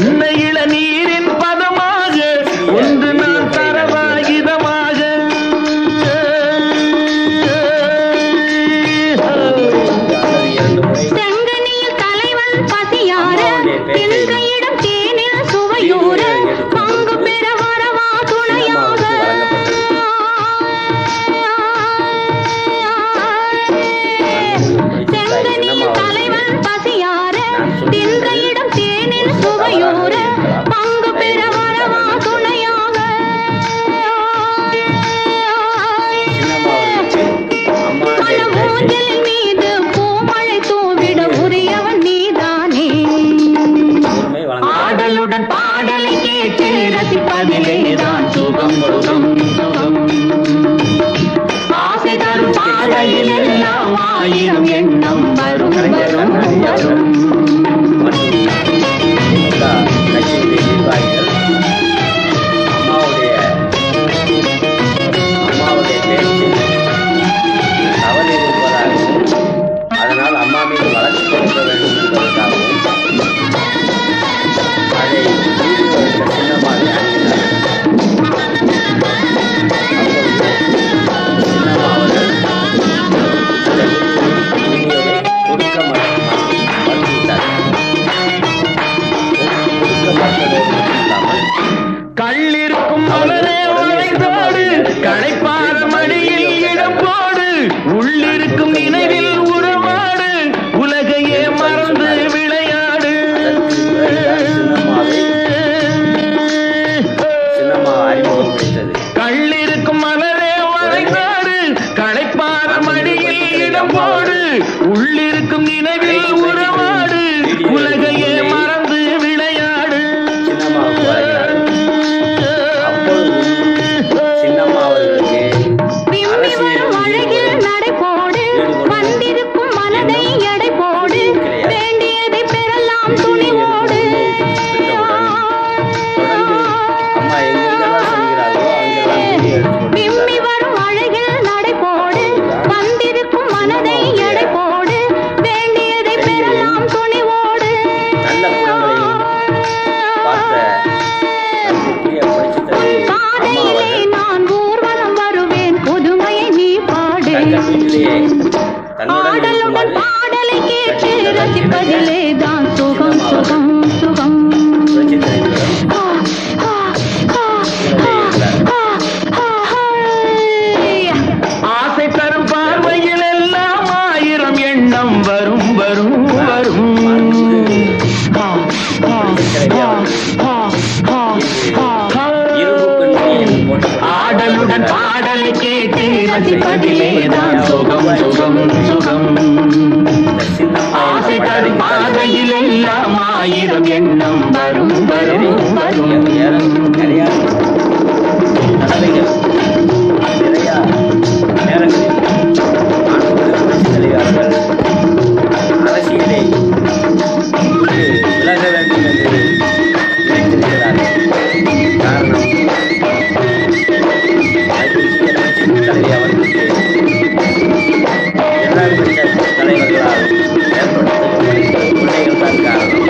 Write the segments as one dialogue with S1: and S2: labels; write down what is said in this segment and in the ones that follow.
S1: சின்ன இளநீரின் பதமாக ஒன்று நான் தரவாயுதமாக
S2: செங்கனியில் தலைவன் பசியார தின்ற இடம் தேனில் சுவையூர பங்கு பெற வரவா துணையாக செங்கனியில் தலைவன் பசியார தின்ற இடம் தேனில் சுவையூர பங்கு பெற வரவா துணையாக மனமூஞ்சலின் மீது பூமழை தூவிட உரியவன் நீதானே
S1: ஆடலுடன் பாடலை கேட்டு ரசிப்பதிலேதான் சுகம் சுகம் சுகம் ஆசை தரும் பாதையில் எல்லாம் ஆயிரம் எண்ணம் வரும் வரும் வரும்
S3: அம்மாவுடைய பேச்சு தவறு இருப்பதாகவும் அதனால் அம்மா மீது வழக்கு கொடுக்க வேண்டும் என்பதற்காகவும் அதை நீதிமன்ற சின்னமாக அணுகினார். சின்னம்மா அவர்கள் வீடியோவை கொடுக்க மறுத்துவிட்டார். கொடுக்க மறுத்ததோடு மட்டுமில்லாமல்
S1: கள்ளிருக்கும் மலரே உழைத்தோடு களைப்பார மடியில் இடம் போடு உள்ளிருக்கும் நினைவில் உறவாடு உலகையே மறந்து விளையாடு
S3: சின்னம்மா அறிமுகம் கிடைத்தது.
S1: கள்ளிருக்கும் மலரே உழைத்தோடு களைப்பார மடியில் இடம் போடு உள்ளிருக்கும் நினைவில் உறவாடு உலகையே மறந்து விளையாடு
S3: சின்னம்மாவுக்கு வழங்கினார். அப்பொழுது சின்னம்மா அவர்களுக்கு
S2: விம்மி வரும் அழகில் நடைபோடு வந்திருக்கும் மனதை எடை போடு வேண்டியதை பெறலாம் துணிவோடு
S3: தொடர்ந்து அம்மா எங்கெங்கெல்லாம் செல்கிறார்களோ அங்கெல்லாம் வீடியோ எடுத்து
S2: விம்மி வரும் அழகில் நடைபோடு வந்திருக்கும் மனதை எடை போடு வேண்டியதை பெறலாம் துணிவோடு
S3: நல்ல குணங்களையும் பார்த்த நம்பிக்கைய படிச்சு தருவி அம்மா
S2: காதையிலே
S3: அவர்கள்
S2: நான் ஊர்வலம் வருவேன் புதுமையை நீ பாடு
S3: தங்கள் வீட்டிலேயே தன்னுடன்
S2: ஆடலுடன்
S3: இருக்குமாறு
S2: பாடலை கேட்டு ரசிப்பதிலே தான் சுகம் சுகம் சுகம்
S3: புரட்சி தலைவரிடம்
S2: ஆ, ஆ, ஆ,
S3: கூடவே இருந்தார்.
S2: ஆ, ஹை.
S1: ஆசை தரும் பார்வையில் எல்லாம் ஆயிரம் எண்ணம் வரும் வரும் வரும் ஆ, ஆ, ஆ, ஆ, ஆ, ஆ.
S3: இரும்பு பெண்மையில் போட்டு
S1: ஆடலுடன் பாடலை கேட்டு ரசிப்பதிலேதான் சுகம் சுகம் சுகம் ஆசை தரும் பாதையில் எல்லாம் ஆயிரம் எண்ணம் வரும் வரும் வரும்
S3: நிறைய தடவைகள் நிறைய நேரங்களில் நான்கு புரட்சி தலைவர்கள் அரசியலை விட்டு விலக வேண்டும் என்று நினைத்திருக்கிறார்கள். காரணம் மதிப்புக்குரிய புரட்சி தலைவி அவர்களுக்கு இரண்டாம் கட்ட தலைவர்களால் ஏற்படுத்தப்பட்ட பிள்ளைகள் தான் காரணம்.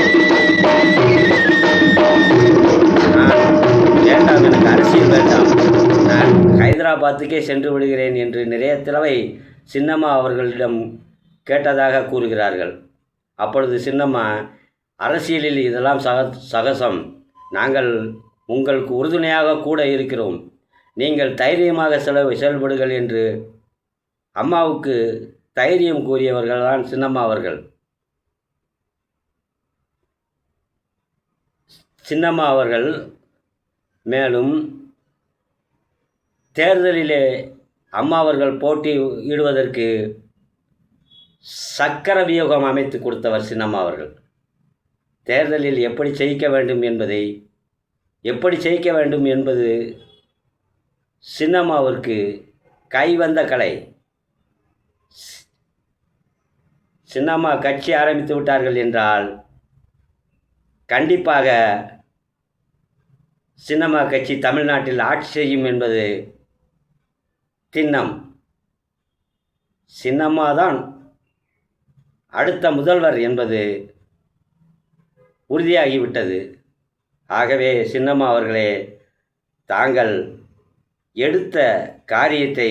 S3: வேண்டாம், எனக்கு அரசியல் வேண்டாம், நான் ஹைதராபாத்துக்கே சென்று விடுகிறேன் என்று நிறைய தடவை சின்னம்மா அவர்களிடம் கேட்டதாக கூறுகிறார்கள். அப்பொழுது சின்னம்மா, அரசியலில் இதெல்லாம் சகசம், நாங்கள் உங்களுக்கு உறுதுணையாக கூட இருக்கிறோம், நீங்கள் தைரியமாக செயல்படுங்கள் என்று அம்மாவுக்கு தைரியம் கூறியவர்கள் தான் சின்னம்மா அவர்கள். சின்னம்மா அவர்கள் மேலும் தேர்தலிலே அம்மா அவர்கள் போட்டியிடுவதற்கு சக்கர வியூகம் அமைத்து கொடுத்தவர் சின்னம்மா அவர்கள். தேர்தலில் எப்படி ஜெயிக்க வேண்டும் என்பது சின்னம்மாவிற்கு கைவந்த கலை. சின்னம்மா கட்சி ஆரம்பித்து விட்டார்கள் என்றால் கண்டிப்பாக சின்னம்மா கட்சி தமிழ்நாட்டில் ஆட்சி செய்யும் என்பது திண்ணம். சின்னம்மா தான் அடுத்த முதல்வர் என்பது உறுதியாகிவிட்டது. ஆகவே சின்னம்மா அவர்களே, தாங்கள் எடுத்த காரியத்தை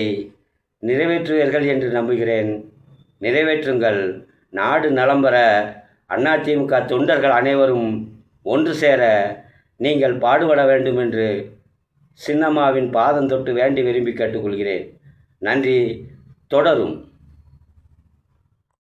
S3: நிறைவேற்றுவீர்கள் என்று நம்புகிறேன். நிறைவேற்றுங்கள். நாடு நலம் பெற அதிமுக தொண்டர்கள் அனைவரும் ஒன்று சேர நீங்கள் பாடுபட வேண்டும் என்று சின்னம்மாவின் பாதம் தொட்டு வேண்டி விரும்பி கேட்டுக்கொள்கிறேன். நன்றி. தொடரும்.